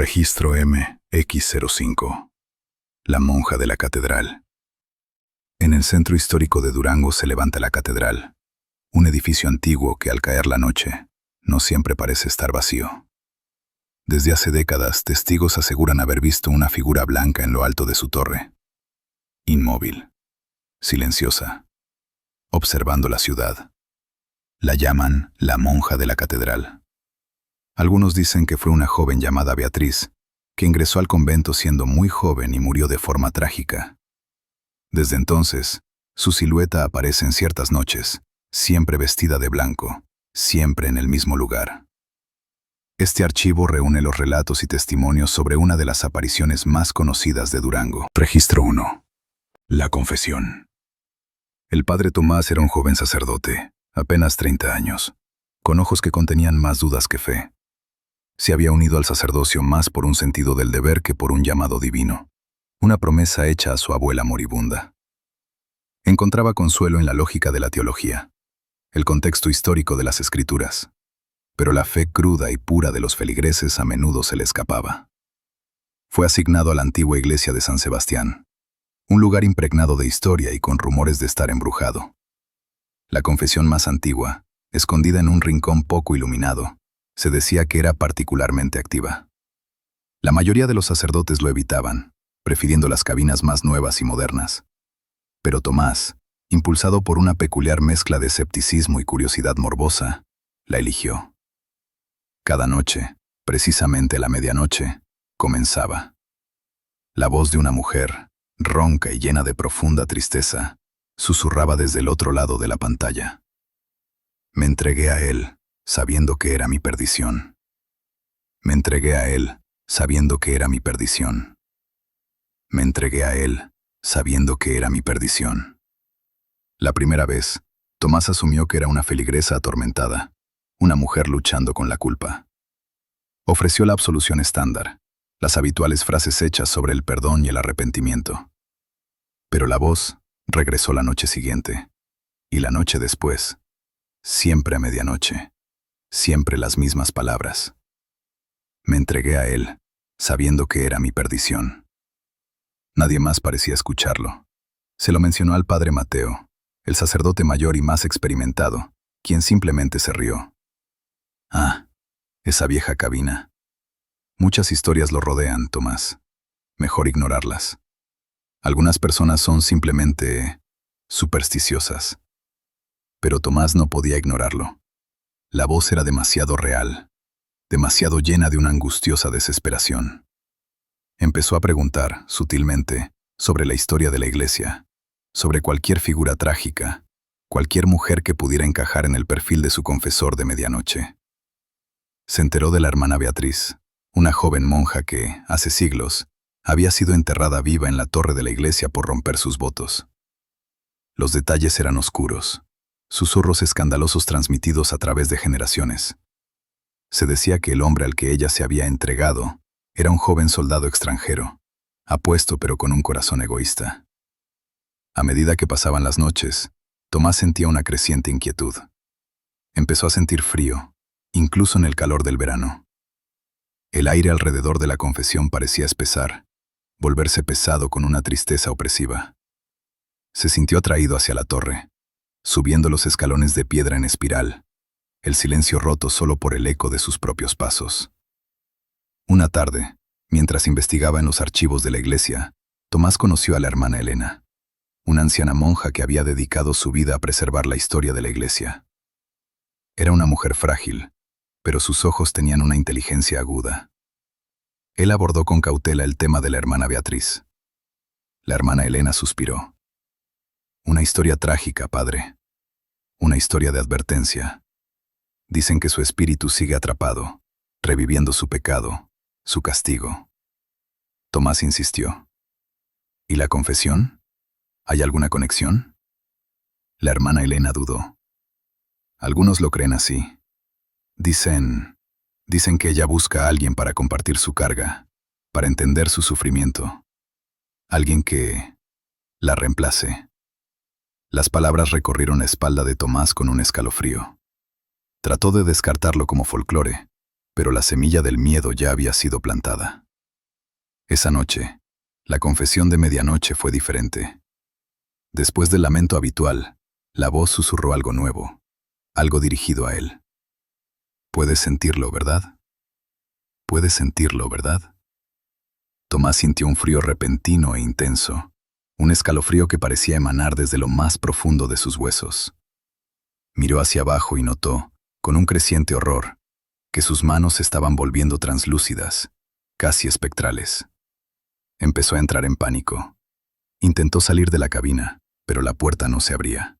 Registro MX05. La monja de la catedral. En el centro histórico de Durango se levanta la catedral, un edificio antiguo que al caer la noche no siempre parece estar vacío. Desde hace décadas, testigos aseguran haber visto una figura blanca en lo alto de su torre, inmóvil, silenciosa, observando la ciudad. La llaman la monja de la catedral. Algunos dicen que fue una joven llamada Beatriz, que ingresó al convento siendo muy joven y murió de forma trágica. Desde entonces, su silueta aparece en ciertas noches, siempre vestida de blanco, siempre en el mismo lugar. Este archivo reúne los relatos y testimonios sobre una de las apariciones más conocidas de Durango. Registro 1. La confesión. El padre Tomás era un joven sacerdote, apenas 30 años, con ojos que contenían más dudas que fe. Se había unido al sacerdocio más por un sentido del deber que por un llamado divino, una promesa hecha a su abuela moribunda. Encontraba consuelo en la lógica de la teología, el contexto histórico de las escrituras, pero la fe cruda y pura de los feligreses a menudo se le escapaba. Fue asignado a la antigua iglesia de San Sebastián, un lugar impregnado de historia y con rumores de estar embrujado. La confesión más antigua, escondida en un rincón poco iluminado, se decía que era particularmente activa. La mayoría de los sacerdotes lo evitaban, prefiriendo las cabinas más nuevas y modernas. Pero Tomás, impulsado por una peculiar mezcla de escepticismo y curiosidad morbosa, la eligió. Cada noche, precisamente a la medianoche, comenzaba. La voz de una mujer, ronca y llena de profunda tristeza, susurraba desde el otro lado de la pantalla. Me entregué a él, sabiendo que era mi perdición. Me entregué a él, sabiendo que era mi perdición. Me entregué a él, sabiendo que era mi perdición. La primera vez, Tomás asumió que era una feligresa atormentada, una mujer luchando con la culpa. Ofreció la absolución estándar, las habituales frases hechas sobre el perdón y el arrepentimiento. Pero la voz regresó la noche siguiente, y la noche después, siempre a medianoche, siempre las mismas palabras. Me entregué a él, sabiendo que era mi perdición. Nadie más parecía escucharlo. Se lo mencionó al padre Mateo, el sacerdote mayor y más experimentado, quien simplemente se rió. Ah, esa vieja cabina. Muchas historias lo rodean, Tomás. Mejor ignorarlas. Algunas personas son simplemente supersticiosas. Pero Tomás no podía ignorarlo. La voz era demasiado real, demasiado llena de una angustiosa desesperación. Empezó a preguntar, sutilmente, sobre la historia de la iglesia, sobre cualquier figura trágica, cualquier mujer que pudiera encajar en el perfil de su confesor de medianoche. Se enteró de la hermana Beatriz, una joven monja que, hace siglos, había sido enterrada viva en la torre de la iglesia por romper sus votos. Los detalles eran oscuros, susurros escandalosos transmitidos a través de generaciones. Se decía que el hombre al que ella se había entregado era un joven soldado extranjero, apuesto pero con un corazón egoísta. A medida que pasaban las noches, Tomás sentía una creciente inquietud. Empezó a sentir frío, incluso en el calor del verano. El aire alrededor de la confesión parecía espesar, volverse pesado con una tristeza opresiva. Se sintió atraído hacia la torre, subiendo los escalones de piedra en espiral, el silencio roto solo por el eco de sus propios pasos. Una tarde, mientras investigaba en los archivos de la iglesia, Tomás conoció a la hermana Elena, una anciana monja que había dedicado su vida a preservar la historia de la iglesia. Era una mujer frágil, pero sus ojos tenían una inteligencia aguda. Él abordó con cautela el tema de la hermana Beatriz. La hermana Elena suspiró. Una historia trágica, padre. Una historia de advertencia. Dicen que su espíritu sigue atrapado, reviviendo su pecado, su castigo. Tomás insistió. ¿Y la confesión? ¿Hay alguna conexión? La hermana Elena dudó. Algunos lo creen así. Dicen que ella busca a alguien para compartir su carga, para entender su sufrimiento. Alguien que la reemplace. Las palabras recorrieron la espalda de Tomás con un escalofrío. Trató de descartarlo como folclore, pero la semilla del miedo ya había sido plantada. Esa noche, la confesión de medianoche fue diferente. Después del lamento habitual, la voz susurró algo nuevo, algo dirigido a él. «Puedes sentirlo, ¿verdad? Puedes sentirlo, ¿verdad?» Tomás sintió un frío repentino e intenso, un escalofrío que parecía emanar desde lo más profundo de sus huesos. Miró hacia abajo y notó, con un creciente horror, que sus manos se estaban volviendo translúcidas, casi espectrales. Empezó a entrar en pánico. Intentó salir de la cabina, pero la puerta no se abría.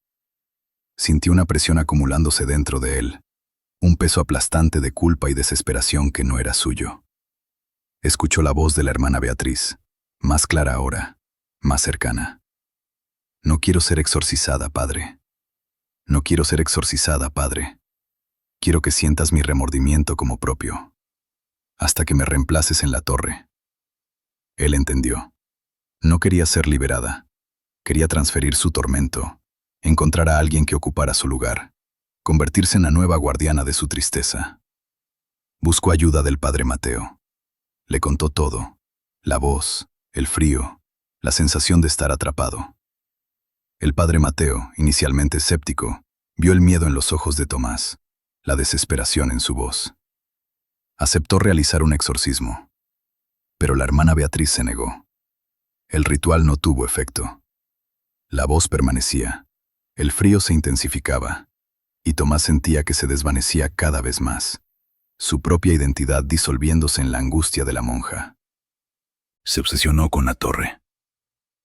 Sintió una presión acumulándose dentro de él, un peso aplastante de culpa y desesperación que no era suyo. Escuchó la voz de la hermana Beatriz, más clara ahora, más cercana. «No quiero ser exorcizada, padre. No quiero ser exorcizada, padre. Quiero que sientas mi remordimiento como propio, hasta que me reemplaces en la torre». Él entendió. No quería ser liberada. Quería transferir su tormento, encontrar a alguien que ocupara su lugar, convertirse en la nueva guardiana de su tristeza. Buscó ayuda del padre Mateo. Le contó todo: la voz, el frío, la sensación de estar atrapado. El padre Mateo, inicialmente escéptico, vio el miedo en los ojos de Tomás, la desesperación en su voz. Aceptó realizar un exorcismo, pero la hermana Beatriz se negó. El ritual no tuvo efecto. La voz permanecía, el frío se intensificaba, y Tomás sentía que se desvanecía cada vez más, su propia identidad disolviéndose en la angustia de la monja. Se obsesionó con la torre.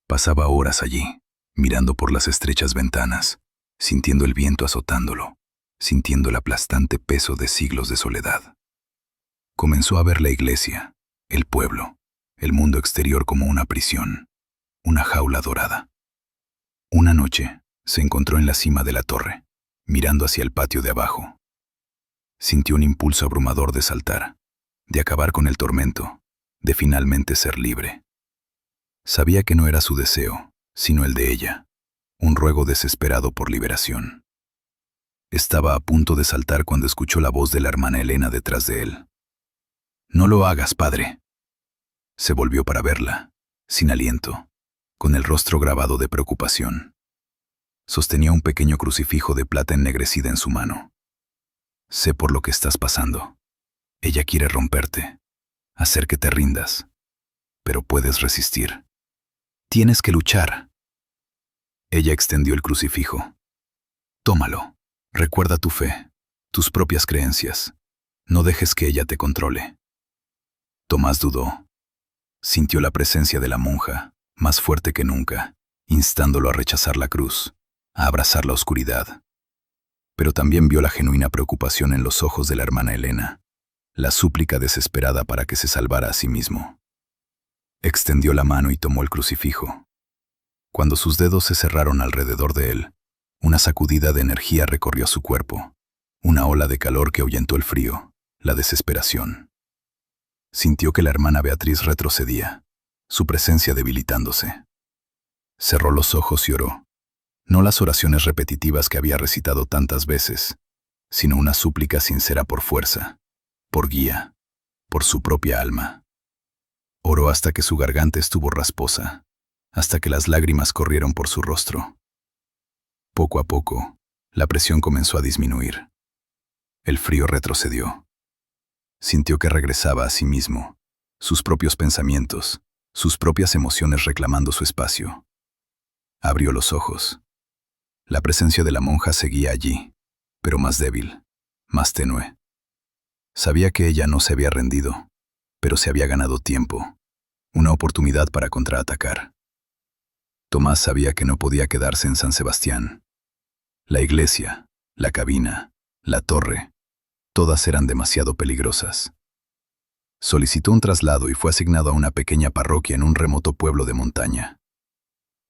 Pasaba horas allí, mirando por las estrechas ventanas, sintiendo el viento azotándolo, sintiendo el aplastante peso de siglos de soledad. Comenzó a ver la iglesia, el pueblo, el mundo exterior como una prisión, una jaula dorada. Una noche, se encontró en la cima de la torre, mirando hacia el patio de abajo. Sintió un impulso abrumador de saltar, de acabar con el tormento, de finalmente ser libre. Sabía que no era su deseo, sino el de ella, un ruego desesperado por liberación. Estaba a punto de saltar cuando escuchó la voz de la hermana Elena detrás de él. «No lo hagas, padre». Se volvió para verla, sin aliento, con el rostro grabado de preocupación. Sostenía un pequeño crucifijo de plata ennegrecida en su mano. «Sé por lo que estás pasando. Ella quiere romperte, hacer que te rindas, pero puedes resistir. Tienes que luchar». Ella extendió el crucifijo. «Tómalo. Recuerda tu fe, tus propias creencias. No dejes que ella te controle». Tomás dudó. Sintió la presencia de la monja, más fuerte que nunca, instándolo a rechazar la cruz, a abrazar la oscuridad. Pero también vio la genuina preocupación en los ojos de la hermana Elena, la súplica desesperada para que se salvara a sí mismo. Extendió la mano y tomó el crucifijo. Cuando sus dedos se cerraron alrededor de él, una sacudida de energía recorrió su cuerpo, una ola de calor que ahuyentó el frío, la desesperación. Sintió que la hermana Beatriz retrocedía, su presencia debilitándose. Cerró los ojos y oró. No las oraciones repetitivas que había recitado tantas veces, sino una súplica sincera por fuerza, por guía, por su propia alma. Oró hasta que su garganta estuvo rasposa, hasta que las lágrimas corrieron por su rostro. Poco a poco, la presión comenzó a disminuir. El frío retrocedió. Sintió que regresaba a sí mismo, sus propios pensamientos, sus propias emociones reclamando su espacio. Abrió los ojos. La presencia de la monja seguía allí, pero más débil, más tenue. Sabía que ella no se había rendido, pero se había ganado tiempo, una oportunidad para contraatacar. Tomás sabía que no podía quedarse en San Sebastián. La iglesia, la cabina, la torre, todas eran demasiado peligrosas. Solicitó un traslado y fue asignado a una pequeña parroquia en un remoto pueblo de montaña.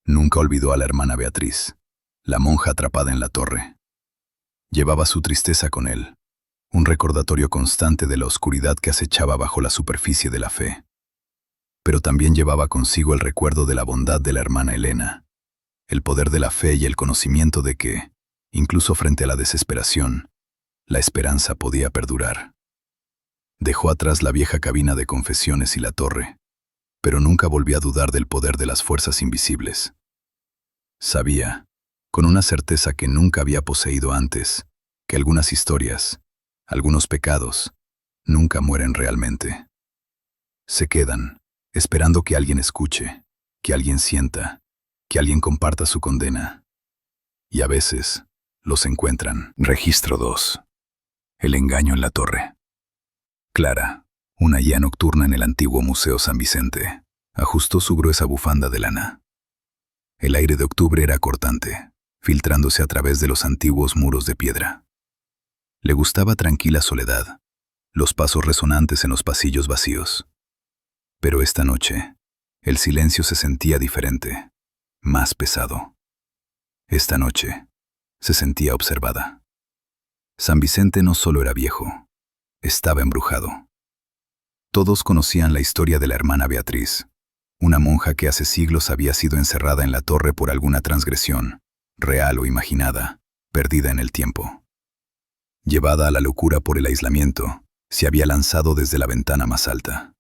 Nunca olvidó a la hermana Beatriz, la monja atrapada en la torre. Llevaba su tristeza con él, un recordatorio constante de la oscuridad que acechaba bajo la superficie de la fe. Pero también llevaba consigo el recuerdo de la bondad de la hermana Elena, el poder de la fe y el conocimiento de que, incluso frente a la desesperación, la esperanza podía perdurar. Dejó atrás la vieja cabina de confesiones y la torre, pero nunca volvió a dudar del poder de las fuerzas invisibles. Sabía, con una certeza que nunca había poseído antes, que algunas historias, algunos pecados, nunca mueren realmente. Se quedan, esperando que alguien escuche, que alguien sienta, que alguien comparta su condena. Y a veces, los encuentran. Registro 2. El engaño en la torre. Clara, una guía nocturna en el antiguo Museo San Vicente, ajustó su gruesa bufanda de lana. El aire de octubre era cortante, filtrándose a través de los antiguos muros de piedra. Le gustaba tranquila soledad, los pasos resonantes en los pasillos vacíos. Pero esta noche, el silencio se sentía diferente, más pesado. Esta noche, se sentía observada. San Vicente no solo era viejo, estaba embrujado. Todos conocían la historia de la hermana Beatriz, una monja que hace siglos había sido encerrada en la torre por alguna transgresión, real o imaginada, perdida en el tiempo. Llevada a la locura por el aislamiento, se había lanzado desde la ventana más alta.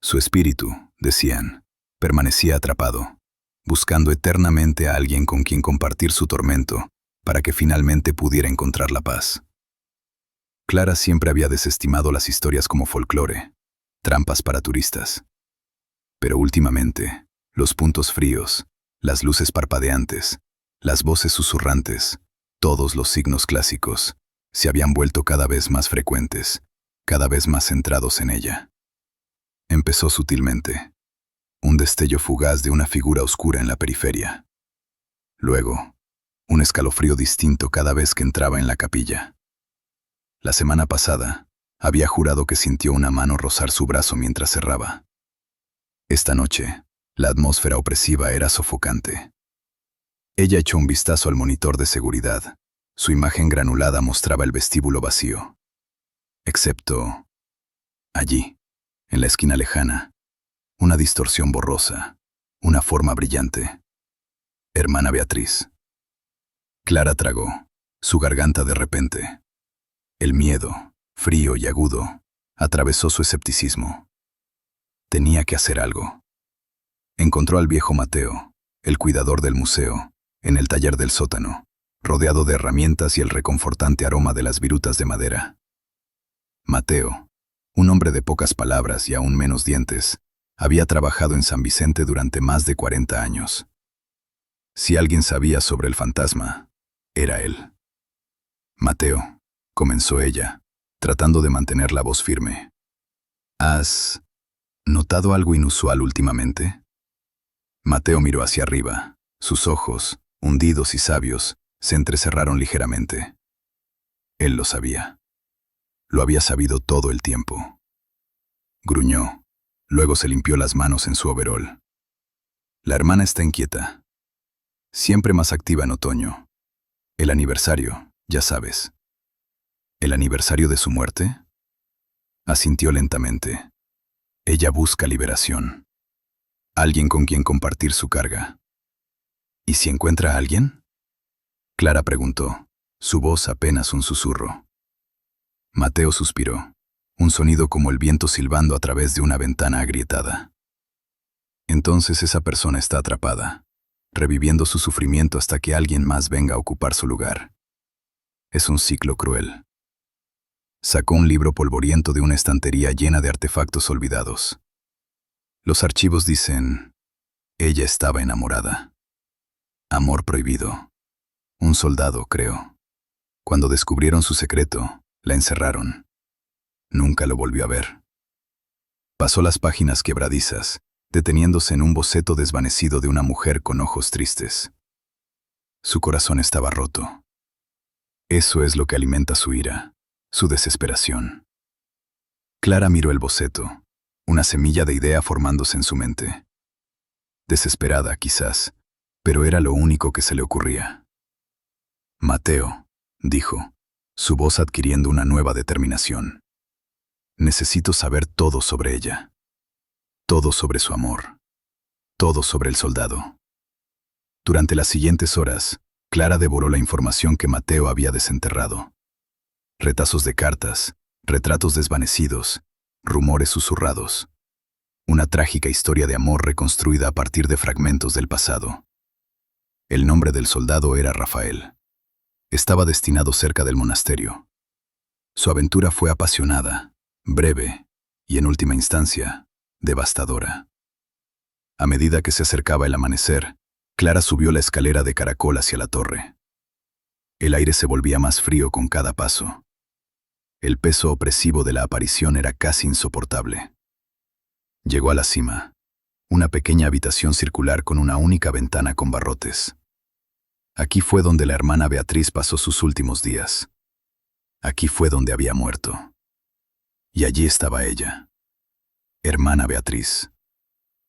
Su espíritu, decían, permanecía atrapado, buscando eternamente a alguien con quien compartir su tormento, para que finalmente pudiera encontrar la paz. Clara siempre había desestimado las historias como folclore, trampas para turistas. Pero últimamente, los puntos fríos, las luces parpadeantes, las voces susurrantes, todos los signos clásicos, se habían vuelto cada vez más frecuentes, cada vez más centrados en ella. Empezó sutilmente, un destello fugaz de una figura oscura en la periferia. Luego, un escalofrío distinto cada vez que entraba en la capilla. La semana pasada, había jurado que sintió una mano rozar su brazo mientras cerraba. Esta noche, la atmósfera opresiva era sofocante. Ella echó un vistazo al monitor de seguridad. Su imagen granulada mostraba el vestíbulo vacío. Excepto allí, en la esquina lejana, una distorsión borrosa, una forma brillante. Hermana Beatriz. Clara tragó, su garganta de repente. El miedo, frío y agudo, atravesó su escepticismo. Tenía que hacer algo. Encontró al viejo Mateo, el cuidador del museo, en el taller del sótano, rodeado de herramientas y el reconfortante aroma de las virutas de madera. Mateo, un hombre de pocas palabras y aún menos dientes, había trabajado en San Vicente durante más de 40 años. Si alguien sabía sobre el fantasma, era él. Mateo, comenzó ella, tratando de mantener la voz firme. ¿Has notado algo inusual últimamente? Mateo miró hacia arriba. Sus ojos, hundidos y sabios, se entrecerraron ligeramente. Él lo sabía. Lo había sabido todo el tiempo. Gruñó. Luego se limpió las manos en su overol. La hermana está inquieta. Siempre más activa en otoño. El aniversario, ya sabes. ¿El aniversario de su muerte? Asintió lentamente. Ella busca liberación. Alguien con quien compartir su carga. ¿Y si encuentra a alguien? Clara preguntó, su voz apenas un susurro. Mateo suspiró, un sonido como el viento silbando a través de una ventana agrietada. Entonces esa persona está atrapada, reviviendo su sufrimiento hasta que alguien más venga a ocupar su lugar. Es un ciclo cruel. Sacó un libro polvoriento de una estantería llena de artefactos olvidados. Los archivos dicen, ella estaba enamorada. Amor prohibido. Un soldado, creo. Cuando descubrieron su secreto, la encerraron. Nunca lo volvió a ver. Pasó las páginas quebradizas, deteniéndose en un boceto desvanecido de una mujer con ojos tristes. Su corazón estaba roto. Eso es lo que alimenta su ira, su desesperación. Clara miró el boceto, una semilla de idea formándose en su mente. Desesperada, quizás, pero era lo único que se le ocurría. Mateo, dijo, su voz adquiriendo una nueva determinación. Necesito saber todo sobre ella. Todo sobre su amor. Todo sobre el soldado. Durante las siguientes horas, Clara devoró la información que Mateo había desenterrado. Retazos de cartas, retratos desvanecidos, rumores susurrados. Una trágica historia de amor reconstruida a partir de fragmentos del pasado. El nombre del soldado era Rafael. Estaba destinado cerca del monasterio. Su aventura fue apasionada, breve y, en última instancia, devastadora. A medida que se acercaba el amanecer, Clara subió la escalera de caracol hacia la torre. El aire se volvía más frío con cada paso. El peso opresivo de la aparición era casi insoportable. Llegó a la cima, una pequeña habitación circular con una única ventana con barrotes. Aquí fue donde la hermana Beatriz pasó sus últimos días. Aquí fue donde había muerto. Y allí estaba ella, hermana Beatriz,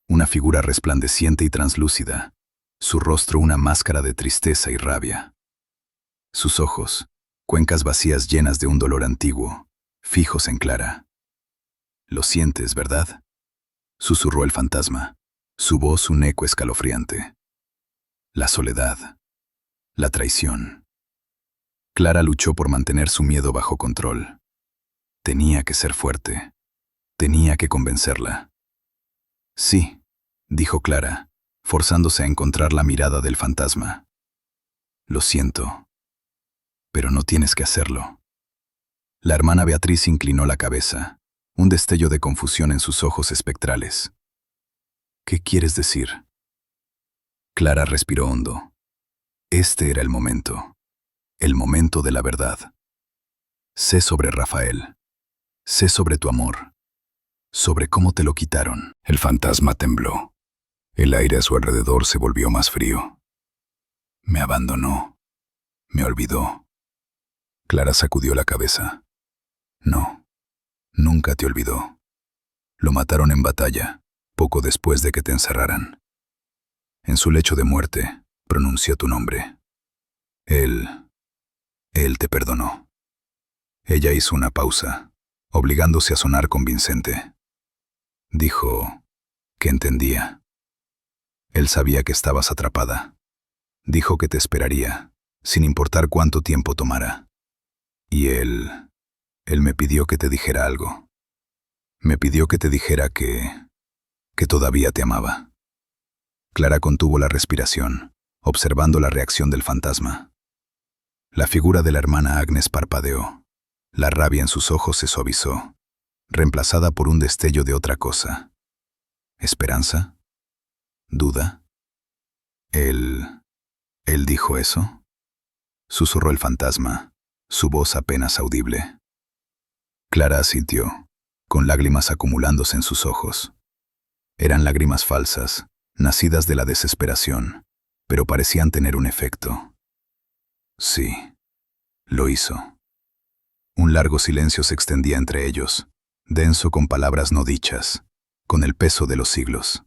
una figura resplandeciente y translúcida, su rostro una máscara de tristeza y rabia. Sus ojos, cuencas vacías llenas de un dolor antiguo, fijos en Clara. «Lo sientes, ¿verdad?», susurró el fantasma, su voz un eco escalofriante. La soledad, la traición. Clara luchó por mantener su miedo bajo control. Tenía que ser fuerte. Tenía que convencerla. «Sí», dijo Clara, forzándose a encontrar la mirada del fantasma. «Lo siento. Pero no tienes que hacerlo». La hermana Beatriz inclinó la cabeza, un destello de confusión en sus ojos espectrales. «¿Qué quieres decir?». Clara respiró hondo. Este era el momento de la verdad. «Sé sobre Rafael. Sé sobre tu amor. Sobre cómo te lo quitaron». El fantasma tembló. El aire a su alrededor se volvió más frío. «Me abandonó. Me olvidó». Clara sacudió la cabeza. «No, nunca te olvidó. Lo mataron en batalla, poco después de que te encerraran. En su lecho de muerte, pronunció tu nombre. Él te perdonó». Ella hizo una pausa, obligándose a sonar convincente. Dijo que entendía. Él sabía que estabas atrapada. Dijo que te esperaría, sin importar cuánto tiempo tomara. Y él me pidió que te dijera algo. Me pidió que te dijera que todavía te amaba. Clara contuvo la respiración, observando la reacción del fantasma. La figura de la hermana Agnes parpadeó. La rabia en sus ojos se suavizó, reemplazada por un destello de otra cosa. ¿Esperanza? ¿Duda? ¿Él dijo eso?, susurró el fantasma, su voz apenas audible. Clara asintió, con lágrimas acumulándose en sus ojos. Eran lágrimas falsas, nacidas de la desesperación, pero parecían tener un efecto. Sí, lo hizo. Un largo silencio se extendía entre ellos, denso con palabras no dichas, con el peso de los siglos.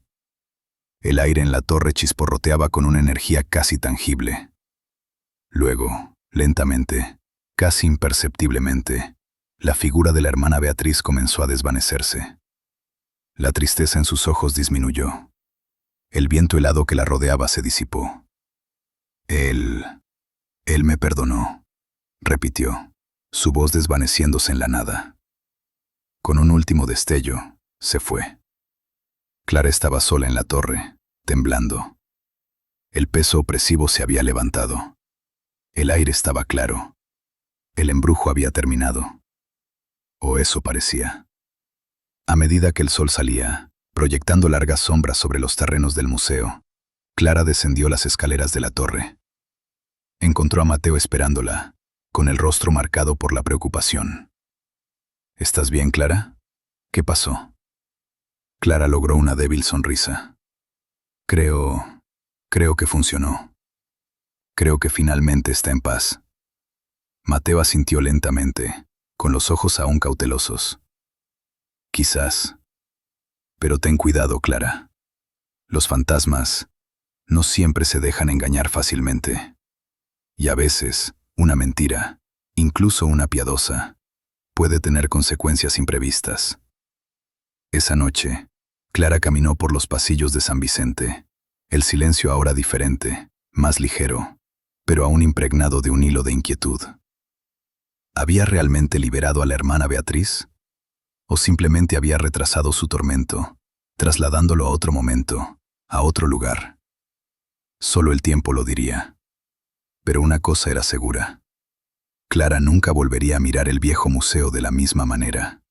El aire en la torre chisporroteaba con una energía casi tangible. Luego, lentamente, casi imperceptiblemente, la figura de la hermana Beatriz comenzó a desvanecerse. La tristeza en sus ojos disminuyó. El viento helado que la rodeaba se disipó. Él me perdonó», repitió, su voz desvaneciéndose en la nada. Con un último destello, se fue. Clara estaba sola en la torre, temblando. El peso opresivo se había levantado. El aire estaba claro. El embrujo había terminado. O eso parecía. A medida que el sol salía, proyectando largas sombras sobre los terrenos del museo, Clara descendió las escaleras de la torre. Encontró a Mateo esperándola, con el rostro marcado por la preocupación. «¿Estás bien, Clara? ¿Qué pasó?». Clara logró una débil sonrisa. Creo que funcionó. Creo que finalmente está en paz». Mateo asintió lentamente, con los ojos aún cautelosos. «Quizás. Pero ten cuidado, Clara. Los fantasmas no siempre se dejan engañar fácilmente. Y a veces, una mentira, incluso una piadosa, puede tener consecuencias imprevistas». Esa noche, Clara caminó por los pasillos de San Vicente, el silencio ahora diferente, más ligero, pero aún impregnado de un hilo de inquietud. ¿Había realmente liberado a la hermana Beatriz? ¿O simplemente había retrasado su tormento, trasladándolo a otro momento, a otro lugar? Solo el tiempo lo diría. Pero una cosa era segura. Clara nunca volvería a mirar el viejo museo de la misma manera.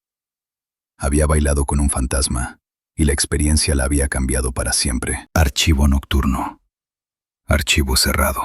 Había bailado con un fantasma, y la experiencia la había cambiado para siempre. Archivo nocturno. Archivo cerrado.